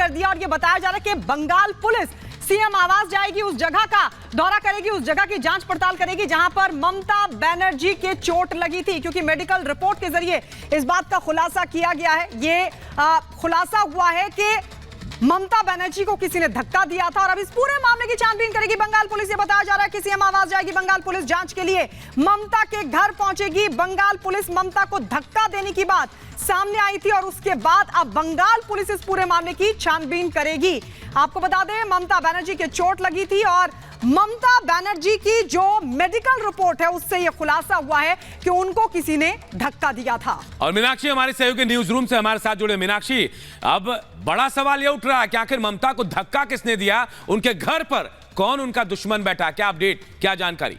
कर दिया और ये बताया जा रहा है कि बंगाल पुलिस सीएम आवास जाएगी, उस जगह का दौरा करेगी, उस जगह की जांच पड़ताल करेगी जहां पर ममता बनर्जी के चोट लगी थी, क्योंकि मेडिकल रिपोर्ट के जरिए इस बात का खुलासा किया गया है। ये खुलासा हुआ है कि ममता बनर्जी को किसी ने धक्का दिया था और अब इस पूरे मामले की छानबीन करेगी बंगाल पुलिस। ये बताया जा रहा है कि सीएम आवास जाएगी बंगाल पुलिस, जांच के लिए ममता के घर पहुंचेगी बंगाल पुलिस। ममता को धक्का देने की बात सामने आई थी और उसके बाद अब बंगाल पुलिस इस पूरे मामले की छानबीन करेगी। आपको बता दें, ममता बनर्जी के चोट लगी थी और ममता बनर्जी की जो मेडिकल रिपोर्ट है उससे यह खुलासा हुआ है कि उनको किसी ने धक्का दिया था। और मीनाक्षी हमारे सहयोगी न्यूज रूम से हमारे साथ जुड़े। मीनाक्षी, अब बड़ा सवाल यह उठ रहा है कि आखिर ममता को धक्का किसने दिया, उनके घर पर कौन उनका दुश्मन बैठा, क्या अपडेट, क्या जानकारी?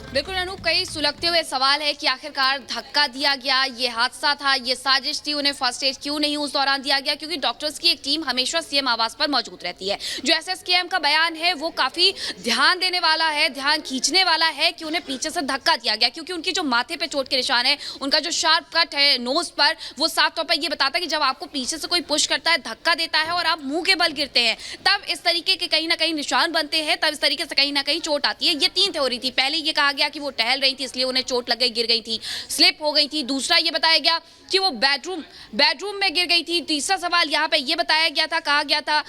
बिल्कुल अनूप, कई सुलगते हुए सवाल है कि आखिरकार धक्का दिया गया, ये हादसा था, ये साजिश थी, उन्हें फर्स्ट एड क्यों नहीं उस दौरान दिया गया, क्योंकि डॉक्टर्स की एक टीम हमेशा सीएम आवास पर मौजूद रहती है। जो एसएसकेएम का बयान है वो काफी ध्यान देने वाला है, ध्यान खींचने वाला है कि उन्हें पीछे से धक्का दिया गया, क्योंकि उनकी जो माथे पे चोट के निशान है, उनका जो शार्प कट है नोज पर, वो साफ तौर पर यह बताता है कि जब आपको पीछे से कोई पुश करता है, धक्का देता है और आप मुंह के बल गिरते हैं, तब इस तरीके के कहीं ना कहीं निशान बनते हैं, तब इस तरीके से कहीं ना कहीं चोट आती है। ये तीन थ्योरी थी। पहले ये कहा गया कि वो टहल रही थी इसलिए उन्हें चोट लग गई, गिर गई थी, स्लिप हो गई थी। दूसरा ये बताया गया कि वो बेडरूम में गिर गई थी। तीसरा सवाल यहाँ पे ये बताया गया था, कहा गया था,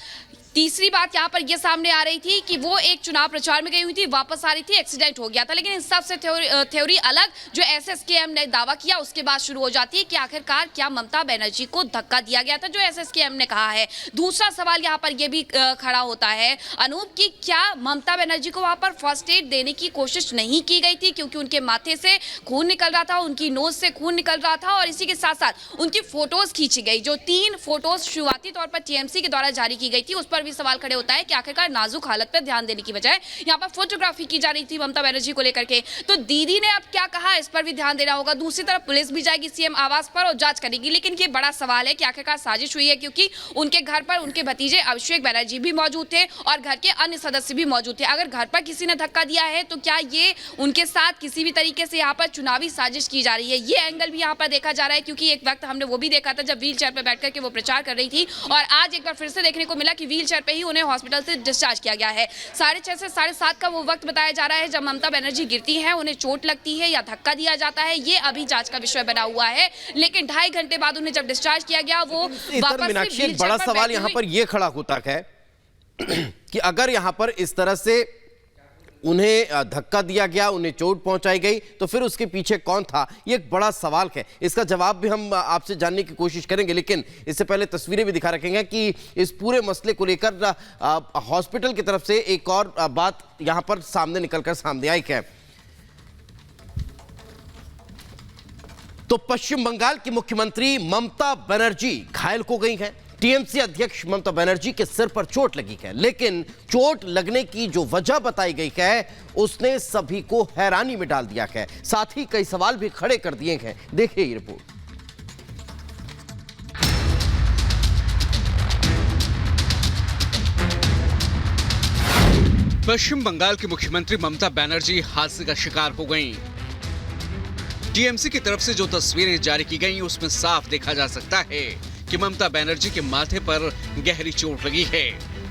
तीसरी बात यहाँ पर यह सामने आ रही थी कि वो एक चुनाव प्रचार में गई हुई थी, वापस आ रही थी, एक्सीडेंट हो गया था। लेकिन इन सबसे थ्योरी अलग जो एसएसकेएम ने दावा किया उसके बाद शुरू हो जाती है कि आखिरकार क्या ममता बनर्जी को धक्का दिया गया था, जो एसएसकेएम ने कहा है। दूसरा सवाल यहाँ पर यह भी खड़ा होता है अनूप कि क्या ममता बनर्जी को वहां पर फर्स्ट एड देने की कोशिश नहीं की गई थी, क्योंकि उनके माथे से खून निकल रहा था, उनकी नोज से खून निकल रहा था और इसी के साथ साथ उनकी फोटोज खींची गई। जो 3 फोटोज शुरुआती तौर पर टीएमसी के द्वारा जारी की गई थी, उस पर भी सवाल खड़े होता है कि आखिरकार नाजुक हालत पर ध्यान देने की बजाय यहां पर फोटोग्राफी की जा रही थी ममता बनर्जी को लेकर के। तो दीदी ने अब क्या कहा, इस पर भी ध्यान देना होगा। दूसरी तरफ पुलिस भी जाएगी सीएम आवास पर और जांच करेगी। लेकिन ये बड़ा सवाल है कि आखिरकार साजिश हुई है, क्योंकि उनके घर पर उनके भतीजे अभिषेक बनर्जी भी मौजूद थे और घर के अन्य सदस्य भी मौजूद थे। अगर घर पर किसी ने धक्का दिया है तो क्या ये उनके साथ किसी भी तरीके से यहाँ पर चुनावी साजिश की जा रही है, ये एंगल भी यहाँ पर देखा जा रहा है। क्योंकि एक वक्त हमने वो भी देखा था जब व्हील चेयर पर बैठ करके वो प्रचार कर रही थी और आज एक बार फिर से देखने को मिला कि व्हील चेयर पर ही उन्हें हॉस्पिटल से डिस्चार्ज किया गया है। 6:30 से 7:30 का वो वक्त बताया जा रहा है जब ममता बनर्जी गिरती हैं, उन्हें चोट लगती है या धक्का दिया जाता है, ये अभी जांच का विषय बना हुआ है। लेकिन 2.5 घंटे बाद उन्हें जब डिस्चार्ज किया गया वो वापस से एक बड़ा सवाल यहाँ पर यह खड़ा होता है कि अगर यहाँ पर इस तरह से उन्हें धक्का दिया गया, उन्हें चोट पहुंचाई गई, तो फिर उसके पीछे कौन था, ये एक बड़ा सवाल है। इसका जवाब भी हम आपसे जानने की कोशिश करेंगे, लेकिन इससे पहले तस्वीरें भी दिखा रखेंगे कि इस पूरे मसले को लेकर हॉस्पिटल की तरफ से एक और बात यहां पर सामने आई है। तो पश्चिम बंगाल की मुख्यमंत्री ममता बनर्जी घायल हो गई हैं। टीएमसी अध्यक्ष ममता बनर्जी के सिर पर चोट लगी है, लेकिन चोट लगने की जो वजह बताई गई है उसने सभी को हैरानी में डाल दिया है, साथ ही कई सवाल भी खड़े कर दिए हैं। देखिए ये रिपोर्ट। पश्चिम बंगाल की मुख्यमंत्री ममता बनर्जी हादसे का शिकार हो गईं। टीएमसी की तरफ से जो तस्वीरें जारी की गईं उसमें साफ देखा जा सकता है कि ममता बनर्जी के माथे पर गहरी चोट लगी है।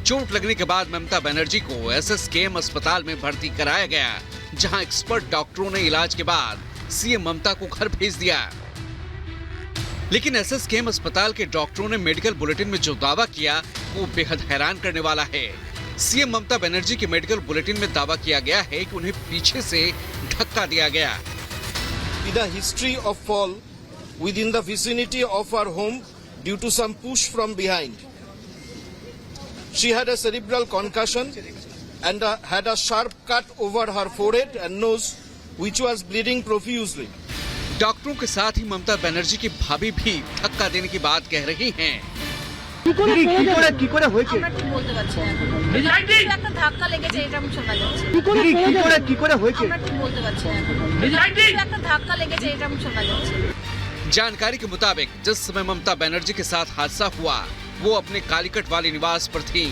चोट लगने के बाद ममता बनर्जी को एसएसकेएम अस्पताल में भर्ती कराया गया, जहां एक्सपर्ट डॉक्टरों ने इलाज के बाद सीएम ममता को घर भेज दिया। लेकिन एसएसकेएम अस्पताल के डॉक्टरों ने मेडिकल बुलेटिन में जो दावा किया वो बेहद हैरान करने वाला है। सीएम ममता बनर्जी के मेडिकल बुलेटिन में दावा किया गया है कि उन्हें पीछे से धक्का दिया गया। With a history of fall within the vicinity of her home due to some push from behind. She had a cerebral concussion and had a sharp cut over her forehead and nose, which was bleeding profusely. डॉक्टरों के साथ ही ममता बनर्जी की भाभी भी धक्का देने की बात कह रही हैं। जानकारी के मुताबिक जिस समय ममता बनर्जी के साथ हादसा हुआ वो अपने कालीकट वाले निवास पर थीं।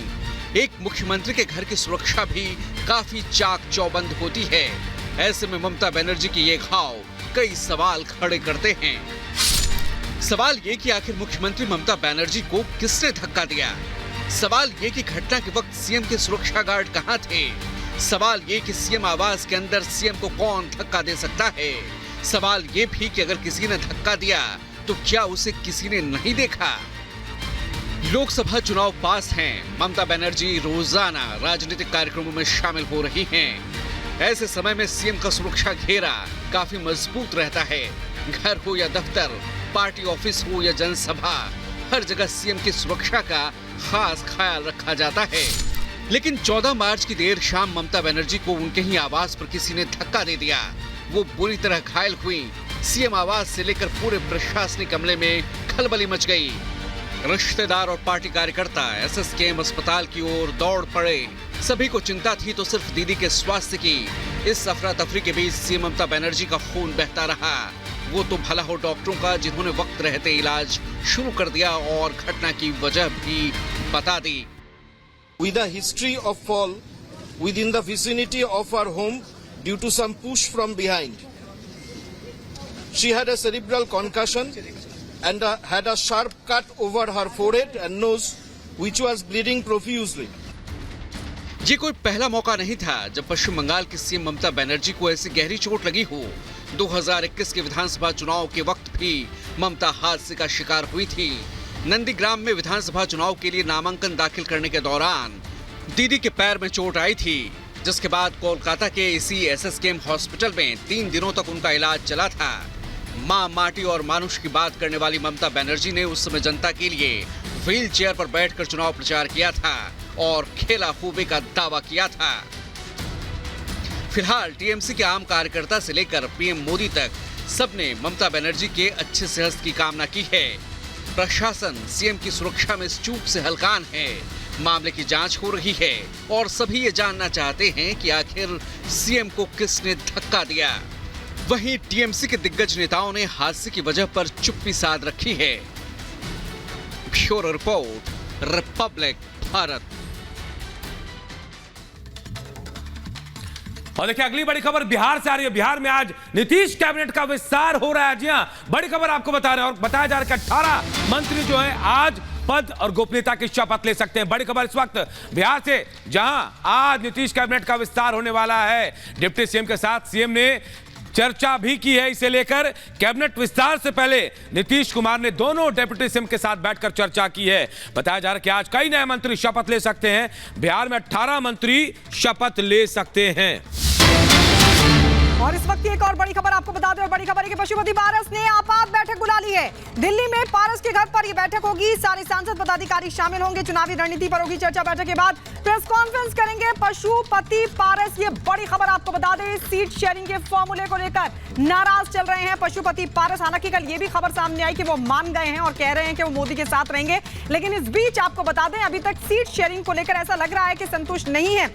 एक मुख्यमंत्री के घर की सुरक्षा भी काफी चाक चौबंद होती है। ऐसे में ममता बनर्जी की ये घाव कई सवाल खड़े करते हैं। सवाल ये कि आखिर मुख्यमंत्री ममता बनर्जी को किसने धक्का दिया। सवाल ये कि घटना के वक्त सीएम के सुरक्षा गार्ड कहां थे। सवाल ये कि सीएम आवास के अंदर सीएम को कौन धक्का दे सकता है। सवाल ये भी कि अगर किसी ने धक्का दिया तो क्या उसे किसी ने नहीं देखा। लोकसभा चुनाव पास हैं। ममता बनर्जी रोजाना राजनीतिक कार्यक्रमों में शामिल हो रही हैं। ऐसे समय में सीएम का सुरक्षा घेरा काफी मजबूत रहता है। घर हो या दफ्तर, पार्टी ऑफिस हो या जनसभा, हर जगह सीएम की सुरक्षा का खास ख्याल रखा जाता है। लेकिन 14 मार्च की देर शाम ममता बनर्जी को उनके ही आवास पर किसी ने धक्का दे दिया। वो बुरी तरह घायल हुई। सीएम आवास से लेकर पूरे प्रशासनिक अमले में खलबली मच गई। रिश्तेदार और पार्टी कार्यकर्ता एसएसकेएम अस्पताल की ओर दौड़ पड़े। सभी को चिंता थी तो सिर्फ दीदी के स्वास्थ्य की। इस अफरा तफरी के बीच सीएम ममता बनर्जी का खून बहता रहा। वो तो भला हो डॉक्टरों का जिन्होंने वक्त रहते इलाज शुरू कर दिया और घटना की वजह भी बता दी। With a history of fall within the vicinity of our home due to some push from behind. She had a cerebral concussion and had a sharp cut over her forehead and nose, which was bleeding profusely. ये कोई पहला मौका नहीं था जब पश्चिम बंगाल की CM Mamata Banerjee को ऐसी गहरी चोट लगी हो। 2021 के विधानसभा चुनाव के वक्त भी ममता हादसे का शिकार हुई थी। नंदीग्राम में विधानसभा चुनाव के लिए नामांकन दाखिल करने के दौरान दीदी के पैर में चोट आई थी, जिसके बाद कोलकाता के इसी एसएसकेएम हॉस्पिटल में 3 दिनों तक उनका इलाज चला था। मां, माटी और मानुष की बात करने वाली ममता बनर्जी ने उस समय जनता के लिए व्हील चेयर पर बैठकर चुनाव प्रचार किया था और खेला खूबे का दावा किया था। फिलहाल टीएमसी के आम कार्यकर्ता से लेकर पीएम मोदी तक सबने ममता बनर्जी के अच्छे सेहत की कामना की है। प्रशासन सीएम की सुरक्षा में इस चूक से हलकान है। मामले की जांच हो रही है और सभी ये जानना चाहते हैं कि आखिर सीएम को किसने धक्का दिया। वहीं टीएमसी के दिग्गज नेताओं ने हादसे की वजह पर चुप्पी साध रखी है। Bureau report, Republic Bharat. और देखिए अगली बड़ी खबर बिहार से आ रही है। बिहार में आज नीतीश कैबिनेट का विस्तार हो रहा है। जी हां, बड़ी खबर आपको बता रहे हैं और बताया जा रहा है कि 18 मंत्री जो हैं आज पद और गोपनीयता की शपथ ले सकते हैं। बड़ी खबर इस वक्त बिहार से, जहां आज नीतीश कैबिनेट का विस्तार होने वाला है। डिप्टी सीएम के साथ सीएम ने चर्चा भी की है इसे लेकर। कैबिनेट विस्तार से पहले नीतीश कुमार ने दोनों डिप्टी सीएम के साथ बैठकर चर्चा की है। बताया जा रहा है कि आज कई नए मंत्री शपथ ले सकते हैं। बिहार में 18 मंत्री शपथ ले सकते हैं। और इस वक्त एक और बड़ी खबर आपको बता दें। बड़ी खबर है कि पशुपति पारस ने आपात बैठक बुला ली है। दिल्ली में पारस के घर पर यह बैठक होगी। सारे सांसद पदाधिकारी शामिल होंगे। चुनावी रणनीति पर होगी चर्चा। बैठक के बाद प्रेस कॉन्फ्रेंस करेंगे पशुपति पारस। ये बड़ी खबर आपको बता दें। सीट शेयरिंग के फॉर्मूले को लेकर नाराज चल रहे हैं पशुपति पारस। हालांकि कल ये भी खबर सामने आई कि वो मान गए हैं और कह रहे हैं कि वो मोदी के साथ रहेंगे। लेकिन इस बीच आपको बता दें अभी तक सीट शेयरिंग को लेकर ऐसा लग रहा है कि संतुष्ट नहीं है।